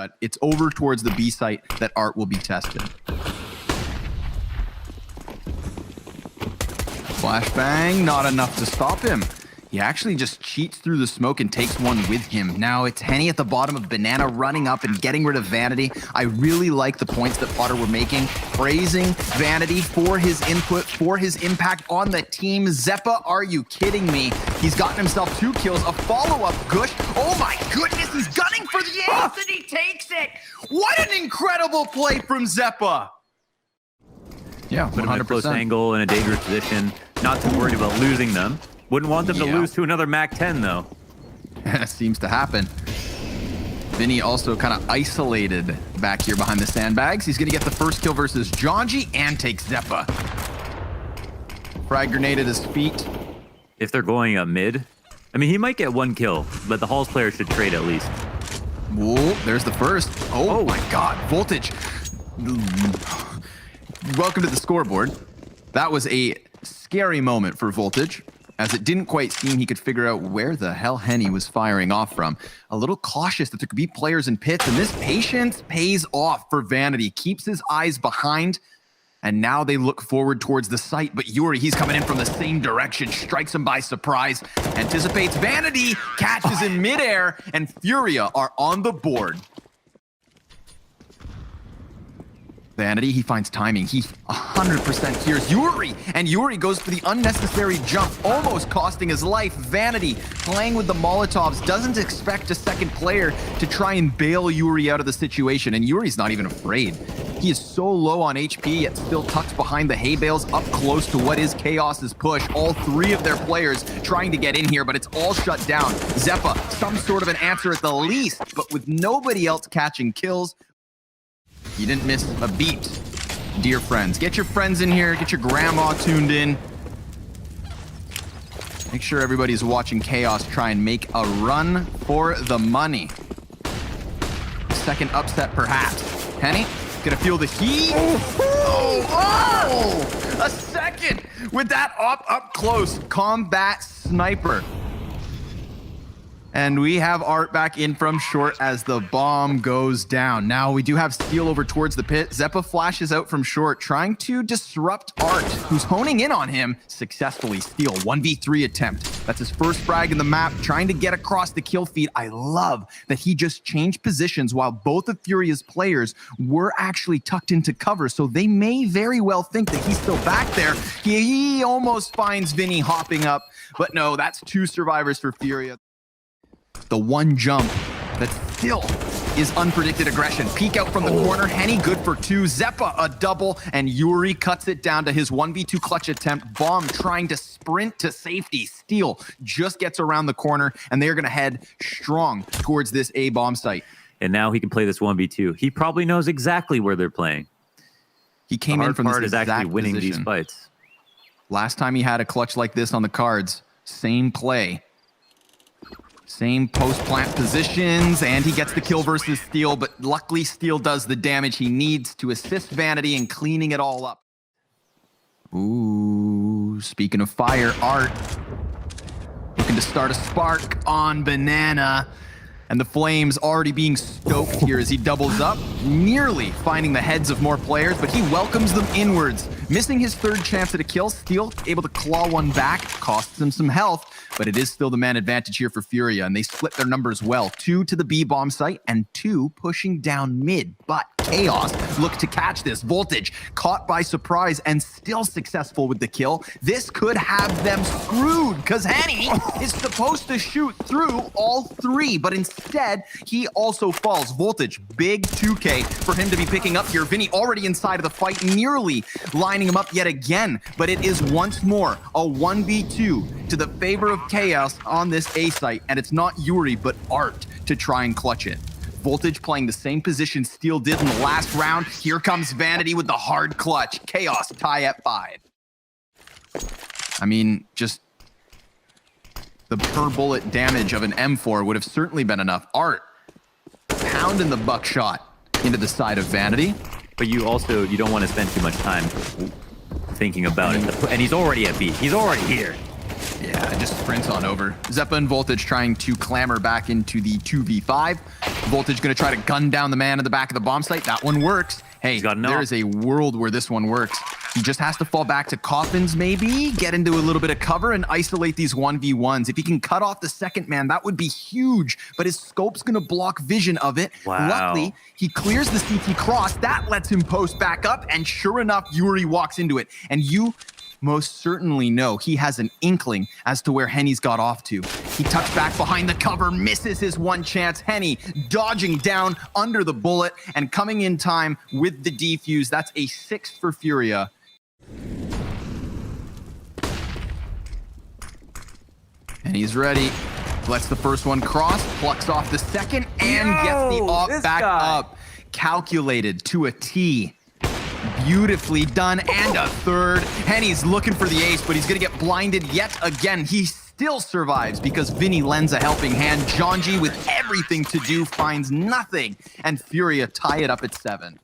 but it's over towards the B site that Art will be tested. Flashbang, not enough to stop him. He actually just cheats through the smoke and takes one with him. Now it's Henny at the bottom of Banana running up and getting rid of Vanity. I really like the points that Potter were making, praising Vanity for his input, for his impact on the team. Zeppa, are you kidding me? He's gotten himself 2 kills, a follow-up gush. Oh my goodness, he's gunning for the ace and he takes it. What an incredible play from Zeppa. Yeah, 100%. Put him in a close angle in a dangerous position. Not too worried about losing them. Wouldn't want them to lose to another Mac 10 though. Seems to happen. Vinny also kind of isolated back here behind the sandbags. He's gonna get the first kill versus Jonji and takes Zeppa. Frag grenade at his feet. If they're going up mid, I mean, he might get 1 kill, but the Halls player should trade at least. Whoa, there's the first. Oh my God, Voltage. Welcome to the scoreboard. That was a scary moment for Voltage, as it didn't quite seem he could figure out where the hell Henny was firing off from. A little cautious that there could be players in pits, and this patience pays off for Vanity. Keeps his eyes behind, and now they look forward towards the site, but Yuri, he's coming in from the same direction, strikes him by surprise, anticipates Vanity, catches in midair, and Furia are on the board. Vanity, he finds timing. He 100% hears Yuri, and Yuri goes for the unnecessary jump, almost costing his life. Vanity, playing with the Molotovs, doesn't expect a second player to try and bail Yuri out of the situation, and Yuri's not even afraid. He is so low on HP, yet still tucks behind the hay bales, up close to what is Chaos's push. All 3 of their players trying to get in here, but it's all shut down. Zeppa, some sort of an answer at the least, but with nobody else catching kills, you didn't miss a beat, dear friends. Get your friends in here, get your grandma tuned in. Make sure everybody's watching Chaos try and make a run for the money. Second upset, perhaps. Henny, gonna feel the heat. Oh, a second with that up close combat sniper. And we have Art back in from short as the bomb goes down. Now we do have Steel over towards the pit. Zeppa flashes out from short, trying to disrupt Art, who's honing in on him successfully. Steel, 1v3 attempt. That's his first frag in the map, trying to get across the kill feed. I love that he just changed positions while both of Furia's players were actually tucked into cover, so they may very well think that he's still back there. He almost finds Vinny hopping up, but no, that's 2 survivors for Furia. The one jump that still is unpredicted aggression. Peek out from the corner. Henny good for 2. Zeppa a double, and Yuri cuts it down to his 1v2 clutch attempt. Bomb trying to sprint to safety. Steel just gets around the corner, and they're going to head strong towards this A bomb site. And now he can play this 1v2. He probably knows exactly where they're playing. He came in from this exact actually winning position. These fights. Last time he had a clutch like this on the cards, same play. Same post-plant positions, and he gets the kill versus Steel, but luckily Steel does the damage he needs to assist Vanity in cleaning it all up. Ooh, speaking of fire, Art looking to start a spark on Banana, and the flames already being stoked here as he doubles up, nearly finding the heads of more players, but he welcomes them inwards. Missing his 3rd chance at a kill, Steel able to claw one back, costs him some health, but it is still the man advantage here for Furia, and they split their numbers well. 2 to the B bomb site and 2 pushing down mid, but Chaos look to catch this. Voltage caught by surprise and still successful with the kill. This could have them screwed because Henny is supposed to shoot through all 3, but instead he also falls. Voltage, big 2K for him to be picking up here. Vinny already inside of the fight, nearly lining him up yet again, but it is once more a 1v2 to the favor of Chaos on this A site, and it's not Yuri but Art to try and clutch it. Voltage playing the same position Steel did in the last round. Here comes Vanity with the hard clutch. Chaos tie at 5. I mean, just the per bullet damage of an M4 would have certainly been enough. Art pounding the buckshot into the side of Vanity. But you don't want to spend too much time thinking about it. And he's already at B. He's already here. Yeah, just sprints on over. Zeppa and Voltage trying to clamber back into the 2v5. Voltage going to try to gun down the man in the back of the bomb site. That one works. Hey, there is a world where this one works. He just has to fall back to coffins, maybe, get into a little bit of cover and isolate these 1v1s. If he can cut off the second man, that would be huge, but his scope's going to block vision of it. Wow. Luckily, he clears the CT cross. That lets him post back up, and sure enough, Yuri walks into it. And you most certainly know he has an inkling as to where Henny's got off to. He tucks back behind the cover, misses his one chance. Henny dodging down under the bullet and coming in time with the defuse. That's a 6 for FURIA. And he's ready. Lets the first one cross, plucks off the second, and gets the op back up. Calculated to a T. Beautifully done, and a third. Henny's looking for the ace, but he's gonna get blinded yet again. He still survives because Vinny lends a helping hand. Jonji, with everything to do, finds nothing, and FURIA tie it up at 7.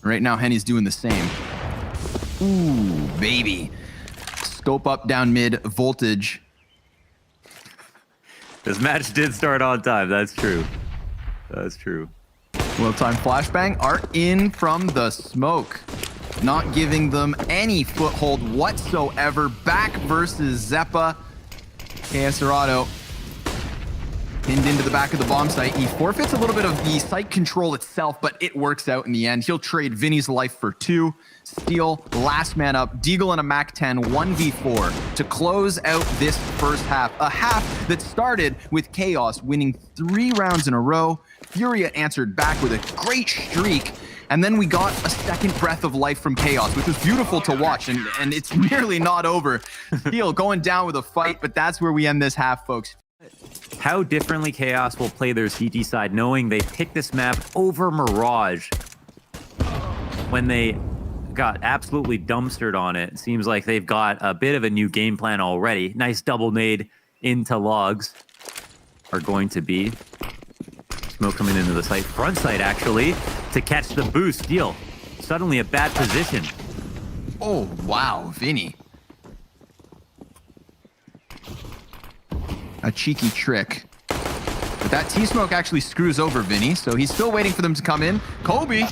Right now, Henny's doing the same. Ooh, baby. Scope up down mid, Voltage. This match did start on time. That's true. That's true. Well-timed flashbang. Art in from the smoke. Not giving them any foothold whatsoever. Back versus Zeppa. Serato pinned into the back of the bomb site. He forfeits a little bit of the site control itself, but it works out in the end. He'll trade Vinny's life for 2. Steal, last man up. Deagle and a MAC-10, 1v4 to close out this first half. A half that started with Chaos winning 3 rounds in a row. FURIA answered back with a great streak. And then we got a second breath of life from Chaos, which was beautiful to watch. And it's nearly not over. Steal going down with a fight, but that's where we end this half, folks. How differently Chaos will play their CT side, knowing they picked this map over Mirage when they got absolutely dumpstered on it. It seems like they've got a bit of a new game plan already. Nice double nade into logs are going to be. Smoke coming into the site, front side actually, to catch the boost. Deal. Suddenly a bad position. Oh, wow, Vinny. A cheeky trick. But that T-Smoke actually screws over Vinny, so he's still waiting for them to come in. Kobe.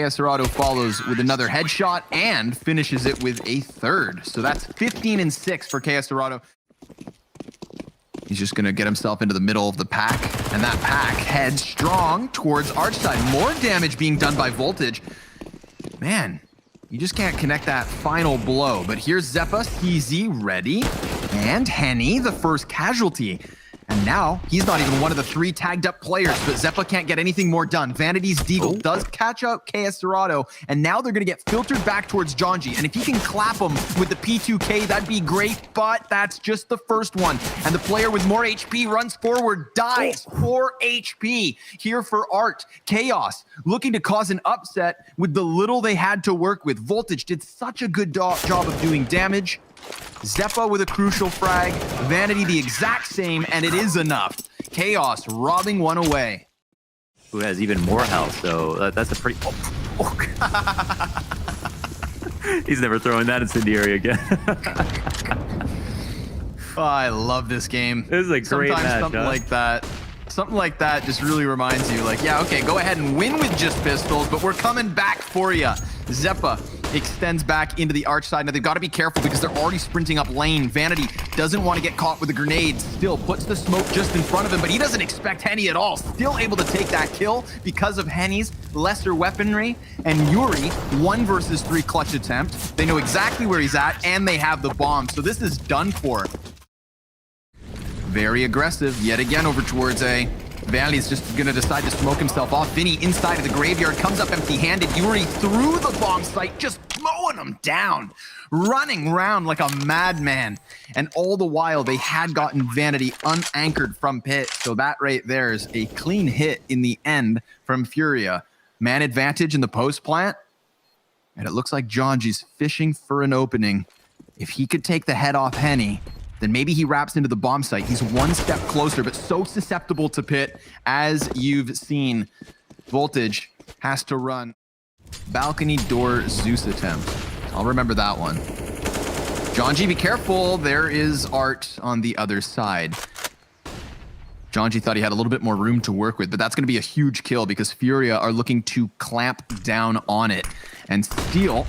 Serato follows with another headshot and finishes it with a third. So that's 15 and 6 for Serato. He's just going to get himself into the middle of the pack, and that pack heads strong towards Archside. More damage being done by Voltage. Man, you just can't connect that final blow. But here's Zeppa, CZ ready, and Henny, the first casualty. And now, he's not even one of the 3 tagged up players, but Zeppa can't get anything more done. Vanity's Deagle does catch up Serato, and now they're going to get filtered back towards Jonji. And if he can clap him with the P2K, that'd be great, but that's just the first one. And the player with more HP runs forward, dies. 4 HP here for Art. Chaos looking to cause an upset with the little they had to work with. Voltage did such a good job of doing damage. Zeppa with a crucial frag, Vanity the exact same, and it is enough. Chaos robbing one away. Who has even more health, so that's a pretty... He's never throwing that incendiary again. Oh, I love this game. This is a great match, Something like that just really reminds you, like, yeah, okay, go ahead and win with just pistols, but we're coming back for you. Zeppa extends back into the arch side. Now they've got to be careful because they're already sprinting up lane. Vanity doesn't want to get caught with a grenade. Still puts the smoke just in front of him, but he doesn't expect Henny at all. Still able to take that kill because of Henny's lesser weaponry. And Yuri, 1 versus 3 clutch attempt. They know exactly where he's at, and they have the bomb. So this is done for. Very aggressive yet again over towards A. Vanity's just going to decide to smoke himself off. Vinny inside of the graveyard comes up empty-handed. Yuri through the bomb site, just mowing him down, running around like a madman. And all the while, they had gotten Vanity unanchored from pit. So that right there is a clean hit in the end from FURIA. Man advantage in the post plant. And it looks like Jonji's fishing for an opening. If he could take the head off Henny, then maybe he wraps into the bomb site. He's 1 step closer, but so susceptible to pit, as you've seen. Voltage has to run. Balcony door Zeus attempt. I'll remember that one. John G, be careful. There is Art on the other side. John G thought he had a little bit more room to work with, but that's going to be a huge kill because Furia are looking to clamp down on it. And Steel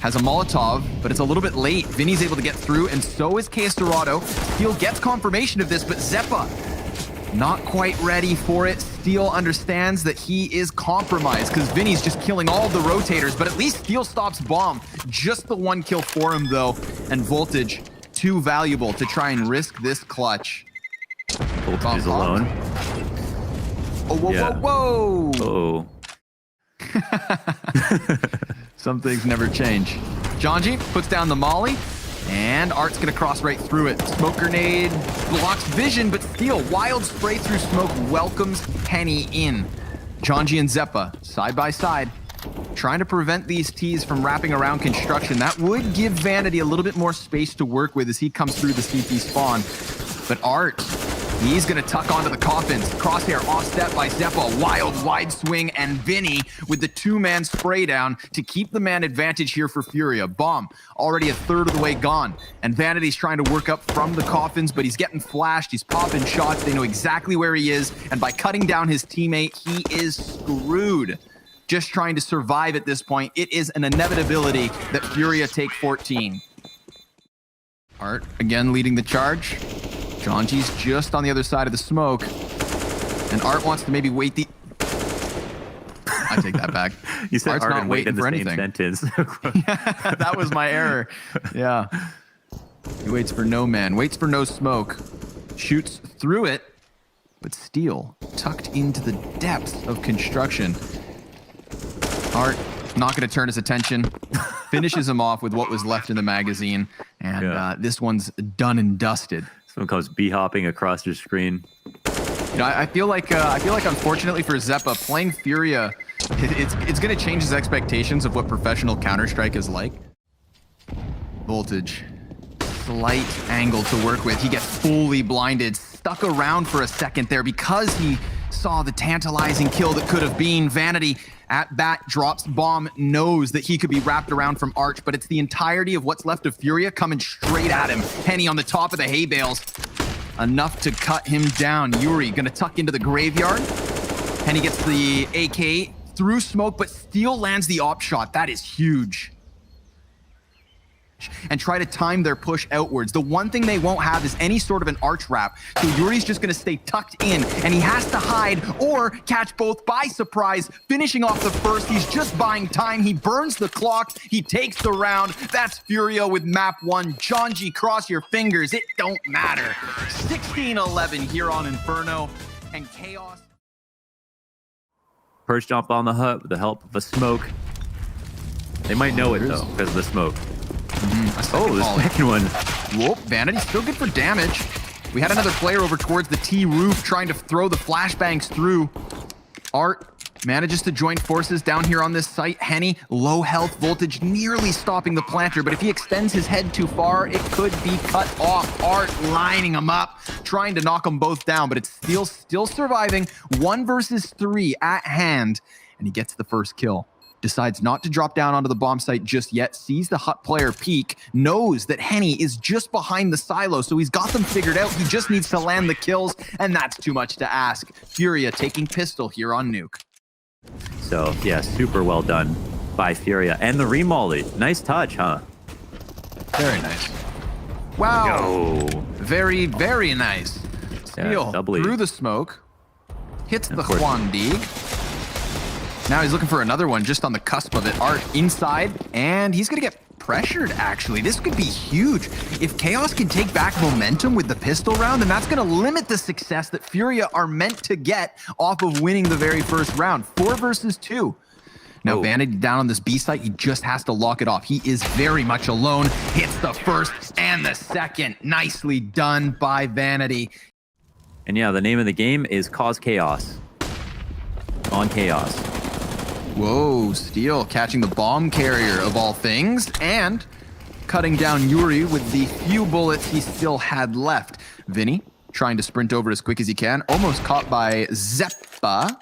has a Molotov, but it's a little bit late. Vinny's able to get through, and so is KS Dorado. Steel gets confirmation of this, but Zeppa not quite ready for it. Steel understands that he is compromised because Vinny's just killing all the rotators, but at least Steel stops Bomb. Just the one kill for him, though, and Voltage too valuable to try and risk this clutch. Voltage is alone. Oh, whoa, Yeah. whoa, whoa. Oh. Some things never change. Janji puts down the molly, and Art's gonna cross right through it. Smoke grenade blocks vision, but Steel, wild spray through smoke, welcomes Henny in. Janji and Zeppa, side by side, trying to prevent these T's from wrapping around construction. That would give Vanity a little bit more space to work with as he comes through the CT spawn. But Art, he's gonna tuck onto the coffins. Crosshair offset by Zeppa. Wild wide swing, and Vinny with the two-man spray down to keep the man advantage here for Furia. Bomb already a third of the way gone. And Vanity's trying to work up from the coffins, but he's getting flashed. He's popping shots. They know exactly where he is. And by cutting down his teammate, he is screwed. Just trying to survive at this point. It is an inevitability that Furia take 14. Art again leading the charge. Janji's just on the other side of the smoke. And Art wants to maybe wait the... I take that back. You said Art's Art not and wait waiting in the for same anything. sentence. Yeah, that was my error. Yeah. He waits for no man, waits for no smoke, shoots through it, but Steel tucked into the depths of construction. Art not going to turn his attention, finishes him off with what was left in the magazine, and this one's done and dusted. Someone comes b-hopping across your screen. You know, I feel like unfortunately for Zeppa, playing Furia, it's going to change his expectations of what professional Counter-Strike is like. Voltage, slight angle to work with. He gets fully blinded, stuck around for a second there because he saw the tantalizing kill that could have been. Vanity at bat drops Bomb, knows that he could be wrapped around from Arch, but it's the entirety of what's left of Furia coming straight at him. Henny on the top of the hay bales. Enough to cut him down. Yuri gonna tuck into the graveyard. Henny gets the AK through smoke, but Steel lands the op shot. That is huge. And try to time their push outwards. The one thing they won't have is any sort of an arch wrap. So Yuri's just gonna stay tucked in, and he has to hide or catch both by surprise, finishing off the first. He's just buying time. He burns the clock. He takes the round. That's Furia with map 1. Janji, cross your fingers. It don't matter. 16-11 here on Inferno, and Chaos. First jump on the hut with the help of a smoke. They might know it though, because of the smoke. Oh, the second one. Whoop, Vanity still good for damage. We had another player over towards the T roof trying to throw the flashbangs through. Art manages to join forces down here on this site. Henny, low health, Voltage nearly stopping the planter, but if he extends his head too far, it could be cut off. Art lining him up, trying to knock them both down, but it's still surviving. 1 versus 3 at hand, and he gets the first kill. Decides not to drop down onto the bomb site just yet, sees the hut player peek, knows that Henny is just behind the silo, so he's got them figured out. He just needs to land the kills, and that's too much to ask. Furia taking pistol here on Nuke. So, yeah, super well done by Furia. And the remolly. Nice touch, huh? Very nice. Wow. Go. Very, very nice. Steel doubly. through the smoke, hits the Of course. Juan-Dig. Now he's looking for another one just on the cusp of it. Art inside, and he's going to get pressured, actually. This could be huge. If Chaos can take back momentum with the pistol round, then that's going to limit the success that Furia are meant to get off of winning the very first round. 4 versus 2. Now, Vanity down on this B site, he just has to lock it off. He is very much alone. Hits the first and the second. Nicely done by Vanity. And yeah, the name of the game is Cause Chaos. On Chaos. Whoa, Steel catching the bomb carrier of all things and cutting down Yuri with the few bullets he still had left. Vinny trying to sprint over as quick as he can, almost caught by Zeppa,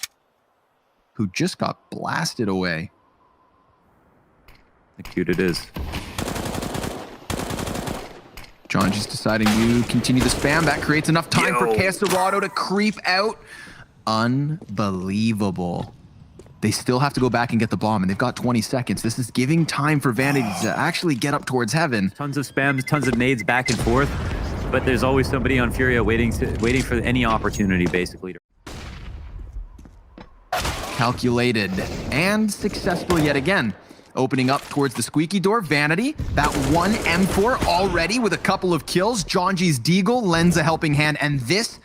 who just got blasted away. Cute it is. Jonji's deciding to continue the spam. That creates enough time for Caserado to creep out. Unbelievable. They still have to go back and get the bomb, and they've got 20 seconds. This is giving time for Vanity to actually get up towards heaven. Tons of spams, tons of nades back and forth, but there's always somebody on Furia waiting for any opportunity, basically. Calculated and successful yet again. Opening up towards the squeaky door, Vanity. That one M4 already with a couple of kills. Jonji's Deagle lends a helping hand, and this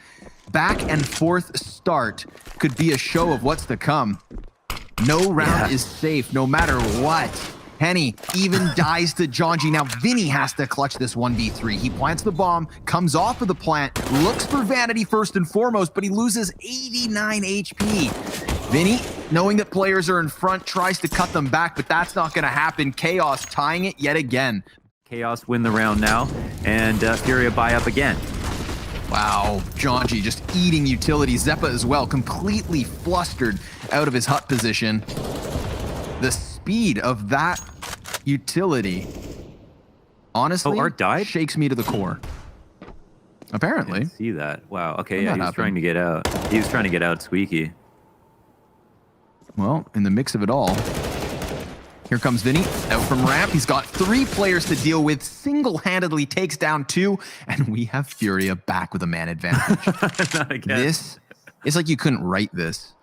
back and forth start could be a show of what's to come. No round is safe, no matter what. Henny even dies to Jonji. Now Vinny has to clutch this 1v3. He plants the bomb, comes off of the plant, looks for Vanity first and foremost, but he loses 89 HP. Vinny, knowing that players are in front, tries to cut them back, but that's not going to happen. Chaos tying it yet again. Chaos win the round now, and Furia buy up again. Wow, Jonji just eating utility. Zeppa as well, completely flustered out of his hut position. The speed of that utility, honestly, Art died? Shakes me to the core. Apparently. I didn't see that. Wow, okay, yeah, That he was happened. trying to get out. He was trying to get out Squeaky. Well, in the mix of it all, here comes Vinny, out from ramp. He's got 3 players to deal with, single-handedly takes down 2, and we have Furia back with a man advantage. Not again. This is like you couldn't write this.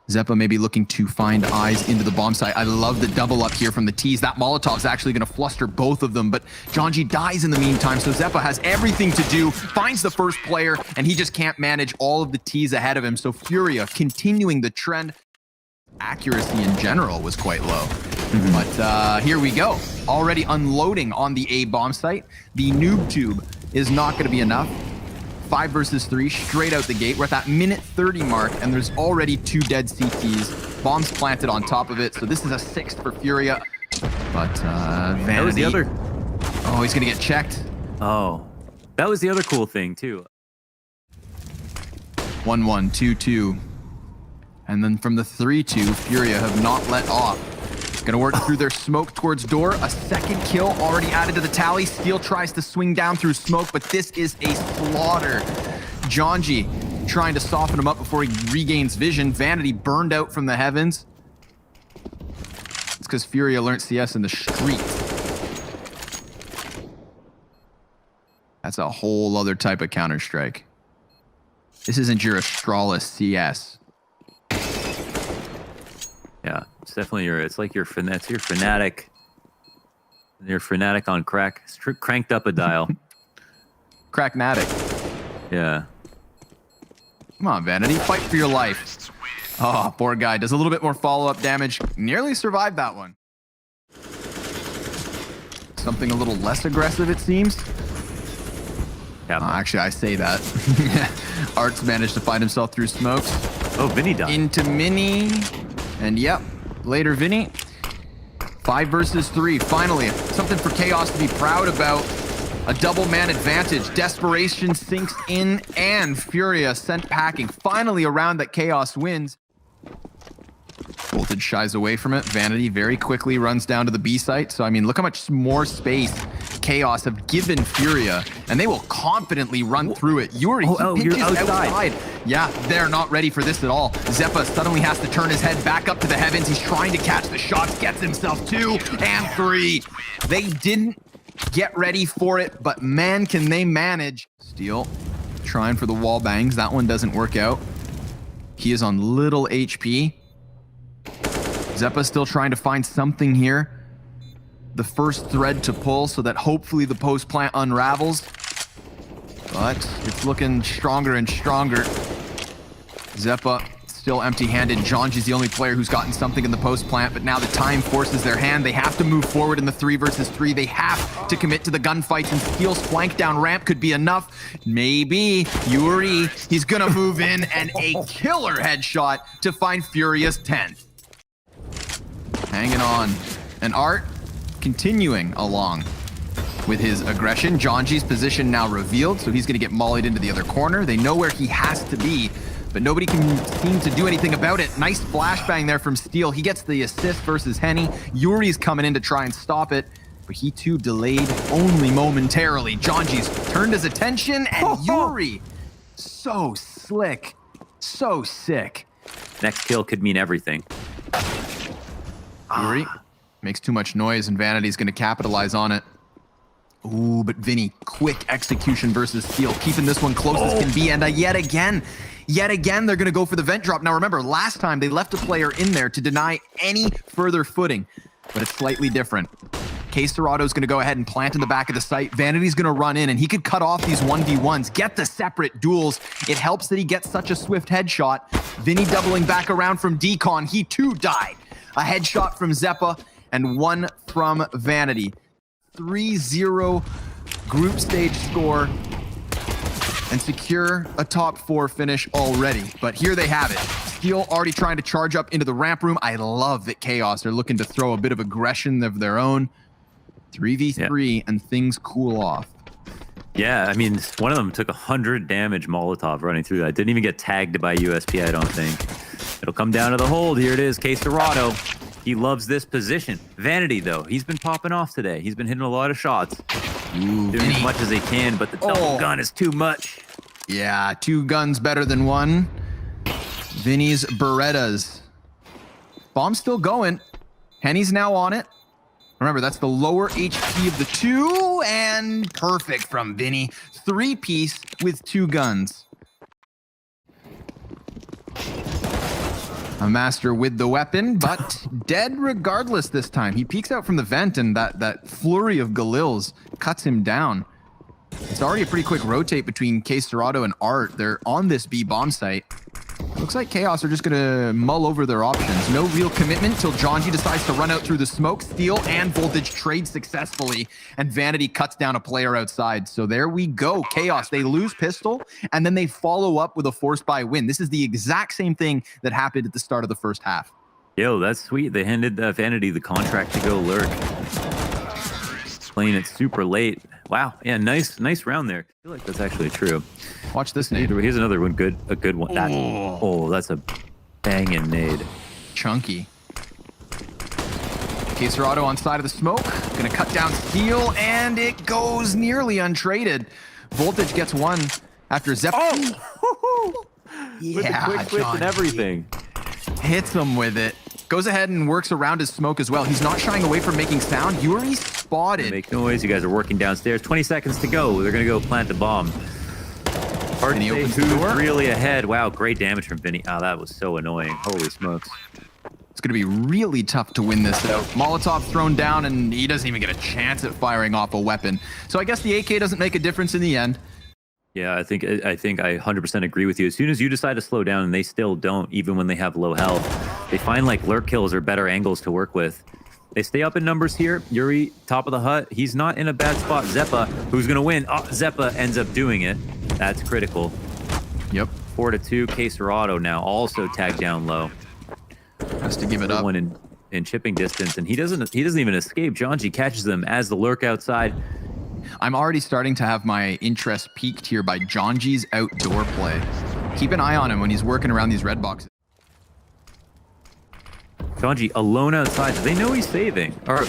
Zeppa maybe looking to find eyes into the bomb site. I love the double up here from the T's. That Molotov's actually going to fluster both of them, but Jonji dies in the meantime, so Zeppa has everything to do, finds the first player, and he just can't manage all of the T's ahead of him. So Furia continuing the trend. Accuracy in general was quite low. But here we go. Already unloading on the A bomb site. The noob tube is not going to be enough. 5 versus 3 straight out the gate. We're at that minute 30 mark, and there's already 2 dead CTs. Bombs planted on top of it, so this is a 6th for Furia. But Vanity... That was the other... Oh, he's going to get checked. Oh, that was the other cool thing, too. 1-1, 2-2. And then from the 3-2, Furia have not let off. Gonna work through their smoke towards door. A second kill already added to the tally. Steel tries to swing down through smoke, but this is a slaughter. Jonji trying to soften him up before he regains vision. Vanity burned out from the heavens. It's because Furia learned CS in the street. That's a whole other type of Counter-Strike. This isn't your Astralis CS. Yeah, it's definitely it's like your fnatic. Your fnatic on crack. It's cranked up a dial. Crackmatic. Yeah. Come on, Vanity, fight for your life. Oh, poor guy. Does a little bit more follow-up damage. Nearly survived that one. Something a little less aggressive, it seems. Yeah. Actually, I say that. Art's managed to find himself through smokes. Oh, Vinny died. Into Mini. And yep, later Vinny. 5 versus 3. Finally, something for Chaos to be proud about. A double man advantage. Desperation sinks in, and Furia sent packing. Finally a round that Chaos wins. Voltage shies away from it. Vanity very quickly runs down to the B site. So, I mean, look how much more space Chaos have given Furia, and they will confidently run through it. Yuri, he pitches you're outside. Yeah, they're not ready for this at all. Zeppa suddenly has to turn his head back up to the heavens. He's trying to catch the shots, gets himself 2 and 3. They didn't get ready for it, but man, can they manage. Steel trying for the wall bangs. That one doesn't work out. He is on little HP. Zeppa still trying to find something here. The first thread to pull so that hopefully the post plant unravels. But it's looking stronger and stronger. Zeppa still empty-handed. Jonji's the only player who's gotten something in the post plant, but now the time forces their hand. They have to move forward in the 3 versus 3. They have to commit to the gunfights, and Steel's flank down ramp could be enough. Maybe. Yuri, he's gonna move in, and a killer headshot to find Furia's 10th. Hanging on. And Art continuing along with his aggression. Jonji's position now revealed, so he's going to get mollied into the other corner. They know where he has to be, but nobody can seem to do anything about it. Nice flashbang there from Steel. He gets the assist versus Henny. Yuri's coming in to try and stop it, but he too delayed only momentarily. Jonji's turned his attention, and Yuri, so slick, so sick. Next kill could mean everything. Yuri makes too much noise, and Vanity's going to capitalize on it. Ooh, but Vinny, quick execution versus Steel, keeping this one close as can be, and yet again, they're going to go for the vent drop. Now remember, last time they left a player in there to deny any further footing, but it's slightly different. K-Serato's going to go ahead and plant in the back of the site. Vanity's going to run in, and he could cut off these 1v1s, get the separate duels. It helps that he gets such a swift headshot. Vinny doubling back around from Decon. He too died. A headshot from Zeppa and one from Vanity. 3-0 group stage score and secure a top 4 finish already. But here they have it. Steel already trying to charge up into the ramp room. I love that Chaos are looking to throw a bit of aggression of their own. 3v3 and things cool off. Yeah, I mean, one of them took 100 damage Molotov running through that. Didn't even get tagged by USP, I don't think. It'll come down to the hold. Here it is, K-Serato. He loves this position. Vanity, though, he's been popping off today. He's been hitting a lot of shots. Ooh, doing as much as he can, but the double gun is too much. Yeah, 2 guns better than 1. Vinny's Berettas. Bomb's still going. Henny's now on it. Remember, that's the lower HP of the 2, and perfect from Vinny. 3-piece with 2 guns. A master with the weapon, but dead regardless this time. He peeks out from the vent, and that flurry of Galils cuts him down. It's already a pretty quick rotate between K-Serato and Art. They're on this B bomb site. Looks like Chaos are just going to mull over their options. No real commitment till Jonji decides to run out through the smoke. Steel and Voltage trade successfully, and Vanity cuts down a player outside. So there we go. Chaos, they lose pistol, and then they follow up with a forced buy win. This is the exact same thing that happened at the start of the first half. Yo, that's sweet. They handed Vanity the contract to go lurk. Playing it super late. Wow, yeah, nice round there. I feel like that's actually true. Watch this nade. Here's another one, a good one. That's a banging nade. Chunky. K-Serato on side of the smoke, gonna cut down Steel, and it goes nearly untraded. Voltage gets one after Zep. Yeah, with the quick switch and everything. Hits him with it. Goes ahead and works around his smoke as well. He's not shying away from making sound. Yuri spotted. Make noise. You guys are working downstairs. 20 seconds to go. They're going to go plant the bomb. Hard to say who's really ahead. Wow, great damage from Vinny. Oh, that was so annoying. Holy smokes. It's going to be really tough to win this, though. Molotov thrown down, and he doesn't even get a chance at firing off a weapon. So I guess the AK doesn't make a difference in the end. Yeah, I think I 100% agree with you. As soon as you decide to slow down, and they still don't, even when they have low health, they find like lurk kills or better angles to work with. They stay up in numbers here. Yuri, top of the hut. He's not in a bad spot. Zeppa, who's going to win? Oh, Zeppa ends up doing it. That's critical. Yep. 4-2. K-Serato now also tagged down low. Has to give it up. One in chipping distance, and he doesn't even escape. Jonji catches them as the lurk outside. I'm already starting to have my interest piqued here by Jonji's outdoor play. Keep an eye on him when he's working around these red boxes. Jonji alone outside. Do they know he's saving? Or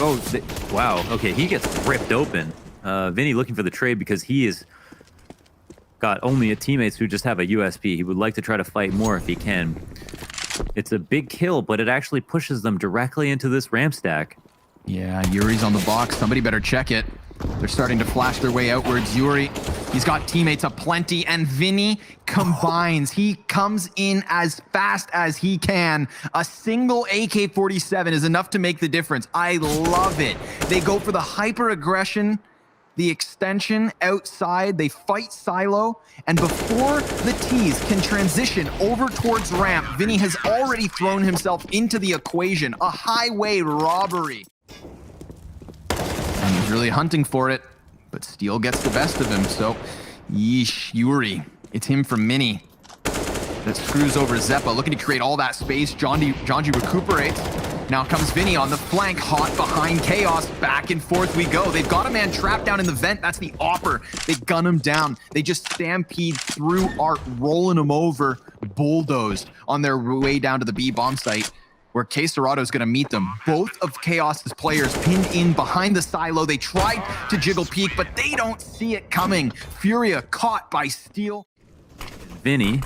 wow. Okay, he gets ripped open. Vinny looking for the trade because he is got only teammates who just have a USP. He would like to try to fight more if he can. It's a big kill, but it actually pushes them directly into this ramp stack. Yeah, Yuri's on the box. Somebody better check it. They're starting to flash their way outwards. Yuri, he's got teammates aplenty, and Vinny combines. He comes in as fast as he can. A single AK-47 is enough to make the difference. I love it. They go for the hyper aggression, the extension outside. They fight Silo, and before the T's can transition over towards ramp, Vinny has already thrown himself into the equation. A highway robbery. And he's really hunting for it, but Steel gets the best of him, so yeesh, Yuri. It's him from Mini that screws over Zeppa, looking to create all that space. Jonji recuperates. Now comes Vinny on the flank, hot behind Chaos. Back and forth we go. They've got a man trapped down in the vent. That's the Opper. They gun him down. They just stampede through Art, rolling him over. bulldozed on their way down to the B bomb site, where coldzera is going to meet them. Both of Chaos's players pinned in behind the silo. They tried to jiggle peek, but they don't see it coming. FURIA caught by steal. Vinny.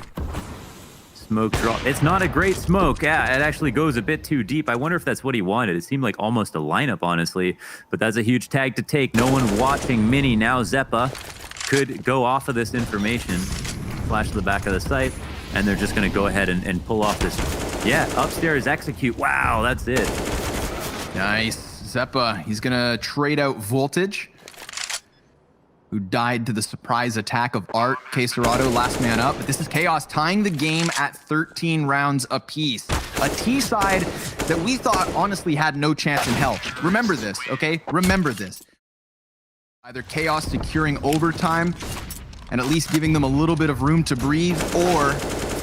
Smoke drop. It's not a great smoke. Yeah, it actually goes a bit too deep. I wonder if that's what he wanted. It seemed like almost a lineup, honestly. But that's a huge tag to take. No one watching Mini. Now Zeppa could go off of this information. Flash to the back of the site. And they're just going to go ahead and pull off this. Yeah, upstairs execute. Wow, that's it. Nice. Zeppa, he's going to trade out Voltage, who died to the surprise attack of Art. coldzera, last man up. But this is Chaos tying the game at 13 rounds apiece. A T side that we thought honestly had no chance in hell. Remember this, okay? Remember this. Either Chaos securing overtime and at least giving them a little bit of room to breathe, or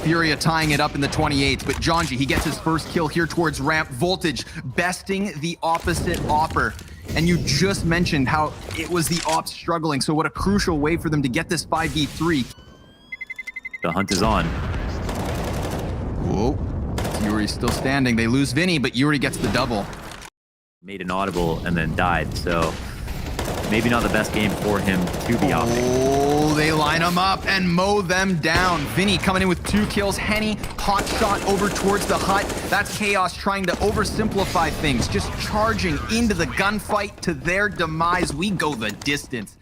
FURIA tying it up in the 28th. But Jonji, he gets his first kill here towards ramp. Voltage besting the opposite Opper. And you just mentioned how it was the ops struggling. So what a crucial way for them to get this 5v3. The hunt is on. Whoa. Yuri's still standing. They lose Vinny, but Yuri gets the double. Made an audible and then died. So maybe not the best game for him to be opting. Oh, they line them up and mow them down. Vinny coming in with 2 kills. Henny, hot shot over towards the hut. That's Chaos trying to oversimplify things, just charging into the gunfight to their demise. We go the distance.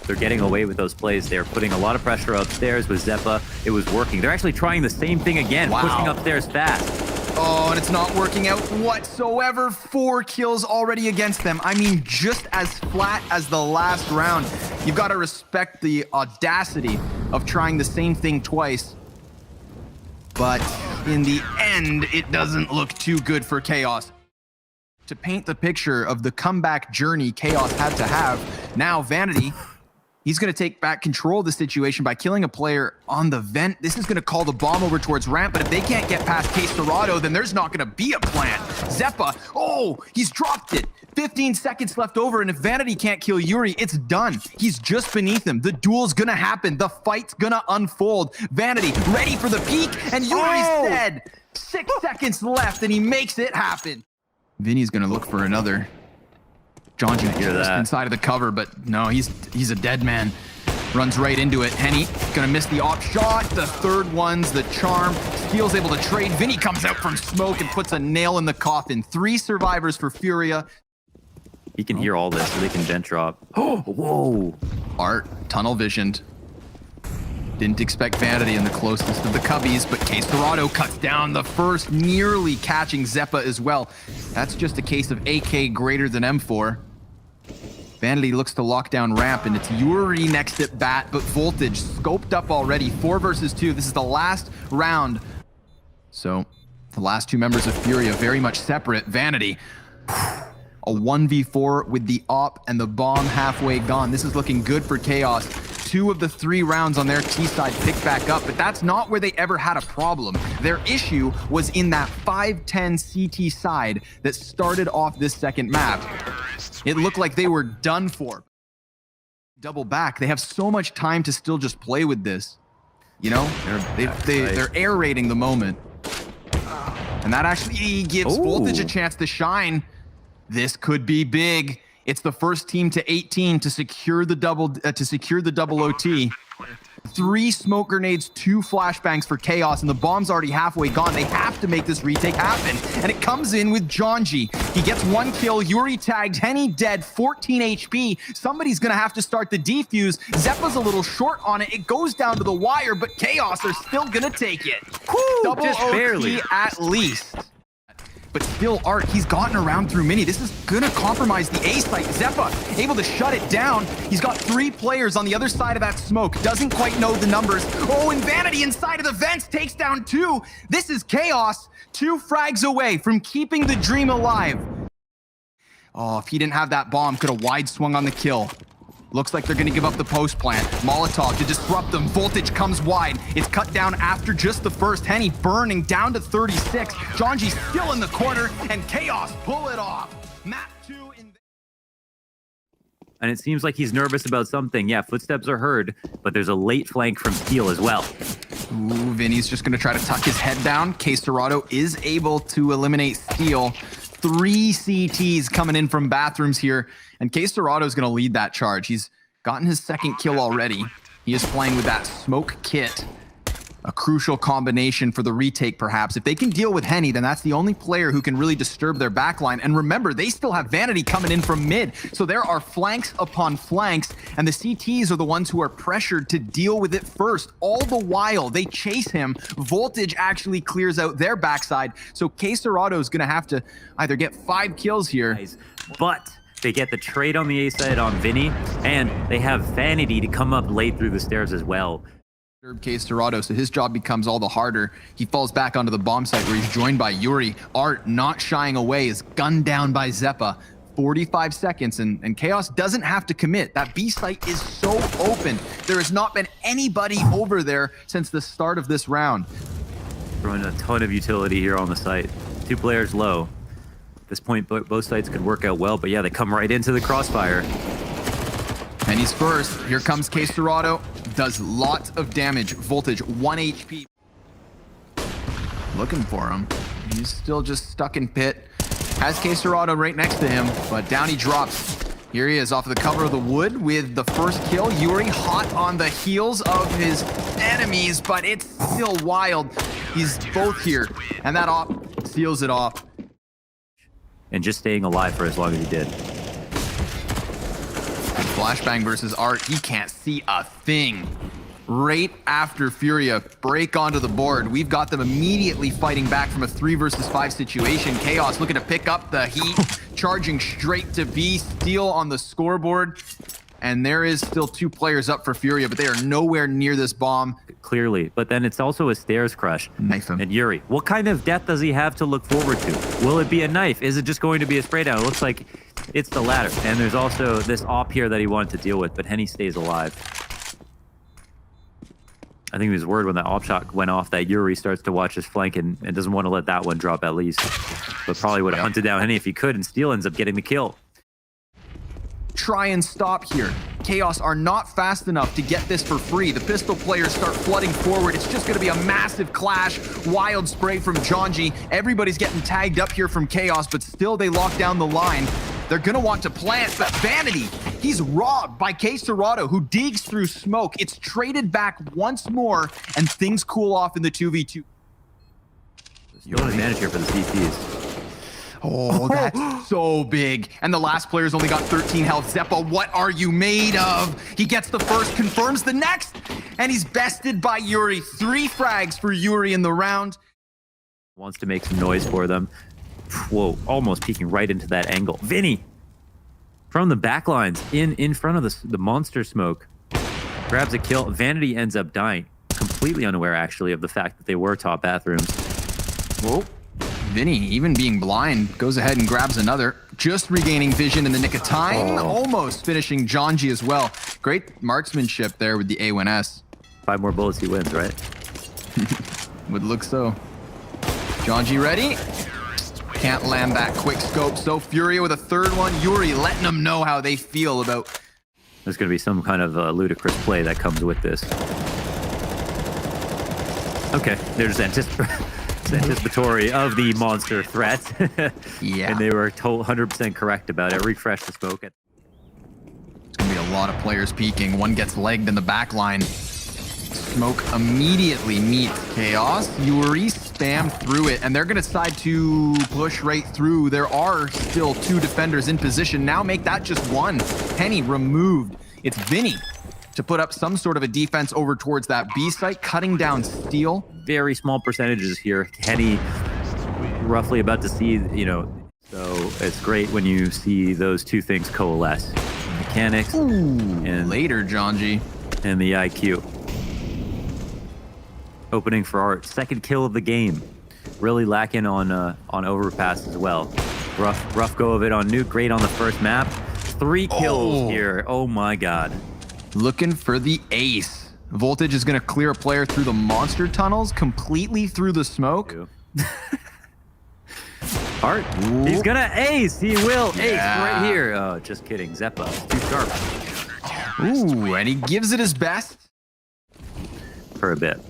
They're getting away with those plays. They're putting a lot of pressure upstairs with Zeppa. It was working. They're actually trying the same thing again, pushing upstairs fast. Oh, and it's not working out whatsoever. 4 kills already against them. I mean, just as flat as the last round. You've got to respect the audacity of trying the same thing twice. But in the end, it doesn't look too good for Chaos. To paint the picture of the comeback journey Chaos had to have, now Vanity, he's going to take back control of the situation by killing a player on the vent. This is going to call the bomb over towards ramp, but if they can't get past coldzera, then there's not going to be a plan. Zeppa, oh, he's dropped it. 15 seconds left over, and if Vanity can't kill Yuri, it's done. He's just beneath him. The duel's going to happen. The fight's going to unfold. Vanity ready for the peak, and Yuri's dead. 6 seconds left, and he makes it happen. Vinny's going to look for another. Jonji just inside of the cover, but no, he's a dead man. Runs right into it. Henny gonna miss the op shot. The third one's the charm. Steel's able to trade. Vinny comes out from smoke and puts a nail in the coffin. 3 survivors for FURIA. He can hear all this, so they can vent drop. Oh, whoa. Art, tunnel visioned. Didn't expect Vanity in the closest of the cubbies, but coldzera cuts down the first, nearly catching Zeppa as well. That's just a case of AK greater than M4. Vanity looks to lock down ramp, and it's Yuri next at bat, but Voltage scoped up already. 4 versus 2. This is the last round. So the last 2 members of FURIA very much separate. Vanity, a 1v4 with the op and the bomb halfway gone. This is looking good for Chaos. 2 of the 3 rounds on their T side picked back up, but that's not where they ever had a problem. Their issue was in that 5-10 CT side that started off this second map. It looked like they were done for. Double back. They have so much time to still just play with this. You know, they're aerating the moment. And that actually gives Voltage a chance to shine. This could be big. It's the first team to 18 to secure the double OT. 3 smoke grenades, 2 flashbangs for Chaos, and the bomb's already halfway gone. They have to make this retake happen. And it comes in with Jonji. He gets 1 kill. Yuri tagged. Henny dead. 14 HP. Somebody's going to have to start the defuse. Zeppa's a little short on it. It goes down to the wire, but Chaos are still going to take it. Double just OT barely. at least. But still, Art, he's gotten around through Mini. This is gonna compromise the A site. Zeppa able to shut it down. He's got 3 players on the other side of that smoke. Doesn't quite know the numbers. Oh, and Vanity inside of the vents takes down 2. This is Chaos. 2 frags away from keeping the dream alive. Oh, if he didn't have that bomb, could have wide swung on the kill. Looks like they're going to give up the post plant. Molotov to disrupt them. Voltage comes wide. It's cut down after just the first. Henny burning down to 36. Jonji still in the corner, and Chaos pull it off. Map 2 in... And it seems like he's nervous about something. Yeah, footsteps are heard, but there's a late flank from Steel as well. Ooh, Vinny's just gonna try to tuck his head down. questerado is able to eliminate Steel. 3 CTs coming in from bathrooms here, and questerado is gonna lead that charge. He's gotten his 2nd kill already. He is playing with that smoke kit. A crucial combination for the retake, perhaps. If they can deal with Henny, then that's the only player who can really disturb their backline. And remember, they still have Vanity coming in from mid. So there are flanks upon flanks, and the CTs are the ones who are pressured to deal with it first. All the while, they chase him. Voltage actually clears out their backside. So questerado is going to have to either get 5 kills here. But they get the trade on the A side on Vinny, and they have Vanity to come up late through the stairs as well. questerado, so his job becomes all the harder. He falls back onto the bomb site where he's joined by Yuri. Art, not shying away, is gunned down by Zeppa. 45 seconds, and Chaos doesn't have to commit. That B site is so open. There has not been anybody over there since the start of this round. Throwing a ton of utility here on the site. 2 players low. At this point, both sides could work out well, but yeah, they come right into the crossfire. And he's first. Here comes questerado. Does lots of damage. Voltage, 1 HP. Looking for him. He's still just stuck in pit. Has questerado right next to him, but down he drops. Here he is off the cover of the wood with the first kill. Yuri hot on the heels of his enemies, but it's still wild. He's both here, and that op seals it off. And just staying alive for as long as he did. Flashbang versus Art. He can't see a thing. Right after FURIA break onto the board, we've got them immediately fighting back from a 3 versus 5 situation. Chaos looking to pick up the heat, charging straight to B. Steal on the scoreboard. And there is still 2 players up for FURIA, but they are nowhere near this bomb. Clearly, but then it's also a stairs crush. Knife him. And Yuri, what kind of death does he have to look forward to? Will it be a knife? Is it just going to be a spray down? It looks like it's the latter. And there's also this op here that he wanted to deal with, but Henny stays alive. I think he was worried when that op shot went off that Yuri starts to watch his flank and doesn't want to let that one drop at least. But probably would have hunted down Henny if he could, and Steel ends up getting the kill. Try and stop here. Chaos are not fast enough to get this for free. The pistol players start flooding forward. It's just going to be a massive clash. Wild spray from Jonji. Everybody's getting tagged up here from Chaos, but still they lock down the line. They're going to want to plant, but Vanity, he's robbed by questerado, who digs through smoke. It's traded back once more, and things cool off in the 2v2. Still an advantage here for the CTs. Oh, that's so big. And the last player's only got 13 health. Zeppa, what are you made of? He gets the first, confirms the next, and he's bested by Yuri. 3 frags for Yuri in the round. Wants to make some noise for them. Whoa, almost peeking right into that angle. Vinny, from the backlines, in front of the monster smoke. Grabs a kill. Vanity ends up dying. Completely unaware, actually, of the fact that they were top bathrooms. Whoa. Vinny, even being blind, goes ahead and grabs another. Just regaining vision in the nick of time. Almost finishing Jonji as well. Great marksmanship there with the A1S. 5 more bullets, he wins, right? Would look so. Jonji ready? Can't land that quick scope. So FURIA with a 3rd one. Yuri letting them know how they feel about... There's going to be some kind of ludicrous play that comes with this. Okay, they're just anticipatory of the monster threat. Yeah. And they were 100% correct about it. Refresh the smoke. It's going to be a lot of players peeking. One gets legged in the back line. Smoke immediately meets Chaos. Yuri spam through it, and they're going to decide to push right through. There are still 2 defenders in position. Now make that just 1. Henny removed. It's Vinny to put up some sort of a defense over towards that B site, cutting down Steel. Very small percentages here. Henny roughly about to see, you know, so it's great when you see those 2 things coalesce. Mechanics and later, Jonji. And the IQ. Opening for Art. 2nd kill of the game. Really lacking on overpass as well. Rough go of it on Nuke. Great on the first map. 3 kills here. Oh my god. Looking for the ace. Voltage is going to clear a player through the monster tunnels, completely through the smoke. Art, he's going to ace. He will ace right here. Oh, just kidding. Zeppa, too sharp. Ooh, and he gives it his best. For a bit.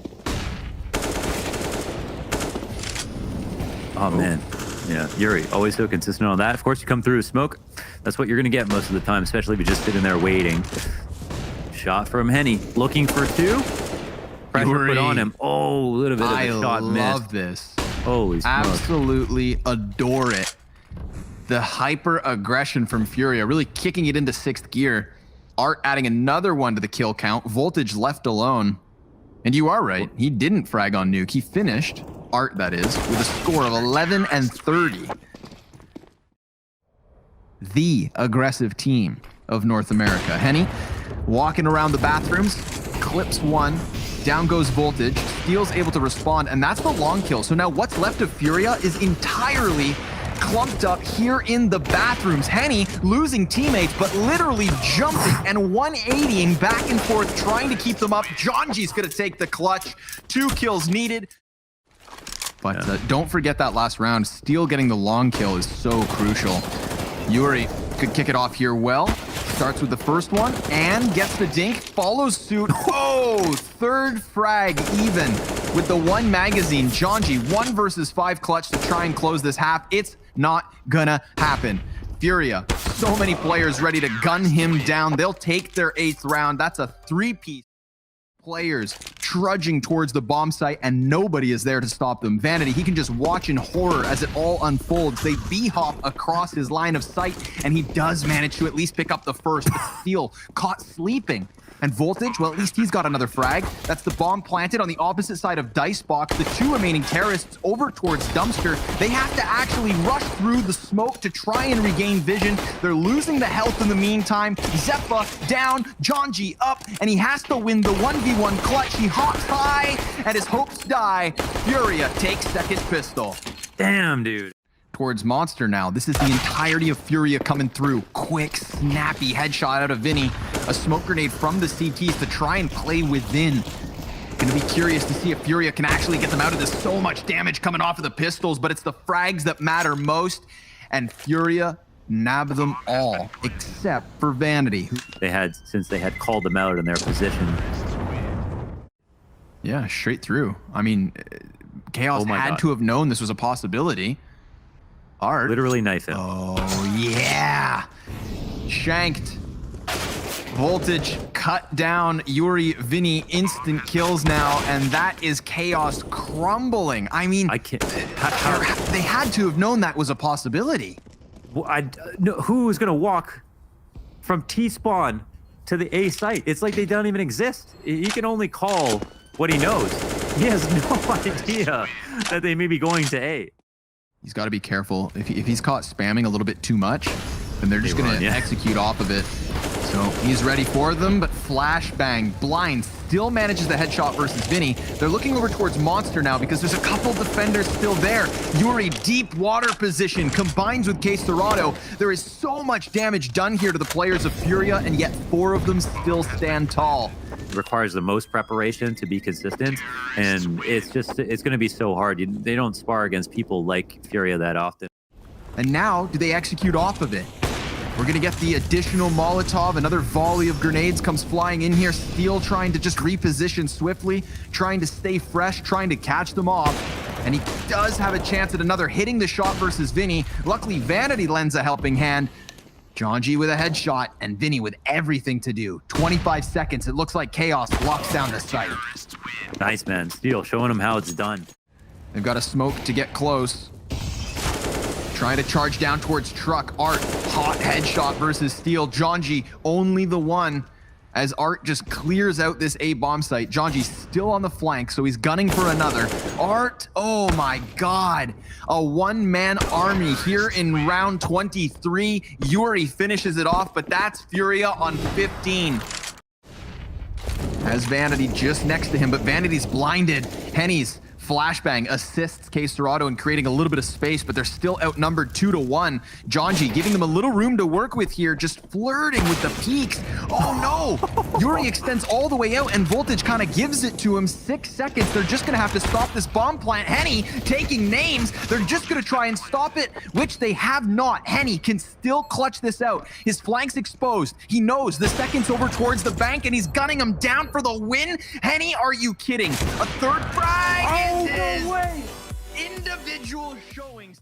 Oh, man. Yeah, Yuri, always so consistent on that. Of course, you come through with smoke. That's what you're going to get most of the time, especially if you just sit in there waiting. Shot from Henny, looking for two. Pressure put on him. Oh, a little bit of a shot missed. I love this. Holy smokes. Absolutely adore it. The hyper aggression from FURIA, really kicking it into 6th gear. Art adding another one to the kill count. Voltage left alone. And you are right, he didn't frag on Nuke. He finished, Art that is, with a score of 11 and 30. The aggressive team of North America. Henny walking around the bathrooms, clips one, down goes Voltage, Steel's able to respond, and that's the long kill. So now what's left of FURIA is entirely clumped up here in the bathrooms. Henny losing teammates, but literally jumping and 180ing back and forth, trying to keep them up. Jonji's gonna take the clutch. 2 kills needed. But don't forget that last round. Steel getting the long kill is so crucial. Yuri could kick it off here well. Starts with the first one and gets the dink, follows suit. Oh, 3rd frag even with the 1 magazine. Jonji, 1 versus 5 clutch to try and close this half. It's not gonna happen. FURIA, so many players ready to gun him down. They'll take their 8th round. That's a 3-piece. Players trudging towards the bomb site and nobody is there to stop them. Vanity, he can just watch in horror as it all unfolds. They b-hop across his line of sight and he does manage to at least pick up the first, but Steel caught sleeping. And Voltage, well, at least he's got another frag. That's the bomb planted on the opposite side of Dicebox. The 2 remaining terrorists over towards Dumpster. They have to actually rush through the smoke to try and regain vision. They're losing the health in the meantime. Zeppa down, Jonji up, and he has to win the 1v1 clutch. He hops high, and his hopes die. FURIA takes 2nd pistol. Damn, dude. Towards Monster now. This is the entirety of FURIA coming through. Quick, snappy headshot out of Vinny. A smoke grenade from the CTs to try and play within. Gonna be curious to see if FURIA can actually get them out of this. So much damage coming off of the pistols, but it's the frags that matter most. And FURIA nab them all, except for Vanity. Since they had called them out in their position. Yeah, straight through. I mean, Chaos had to have known this was a possibility. Art. Literally knife him. Oh, yeah. Shanked. Voltage cut down. Yuri, Vinny, instant kills now, and that is Chaos crumbling. I mean, I can't. They had to have known that was a possibility. Well, who is going to walk from T-spawn to the A site? It's like they don't even exist. He can only call what he knows. He has no idea that they may be going to A. He's got to be careful. If he's caught spamming a little bit too much, then they're just going to execute off of it. So he's ready for them, but flashbang, blind, still manages the headshot versus Vinny. They're looking over towards Monster now because there's a couple defenders still there. Yuri, deep water position, combines with coldzera. There is so much damage done here to the players of FURIA, and yet 4 of them still stand tall. It requires the most preparation to be consistent, and it's going to be so hard. They don't spar against people like FURIA that often. And now, do they execute off of it? We're going to get the additional Molotov. Another volley of grenades comes flying in here. Steel trying to just reposition swiftly, trying to stay fresh, trying to catch them off. And he does have a chance at another, hitting the shot versus Vinny. Luckily, Vanity lends a helping hand. Jonji with a headshot, and Vinny with everything to do. 25 seconds. It looks like Chaos locks down the site. Nice, man. Steel showing them how it's done. They've got a smoke to get close. Trying to charge down towards Truck. Art, hot headshot versus Steel. Jonji, only the one, as Art just clears out this A bomb site. Jonji's still on the flank, so he's gunning for another. Art, oh my God. A one-man army here in round 23. Yuri finishes it off, but that's FURIA on 15. Has Vanity just next to him, but Vanity's blinded. Henny's flashbang assists coldzera in creating a little bit of space, but they're still outnumbered 2-1. Jonji giving them a little room to work with here, just flirting with the peaks. Oh no! Yuri extends all the way out, and Voltage kind of gives it to him. 6 seconds. They're just going to have to stop this bomb plant. Henny taking names. They're just going to try and stop it, which they have not. Henny can still clutch this out. His flank's exposed. He knows the second's over towards the bank, and he's gunning him down for the win. Henny, are you kidding? A third frag? Oh, no way! individual showings.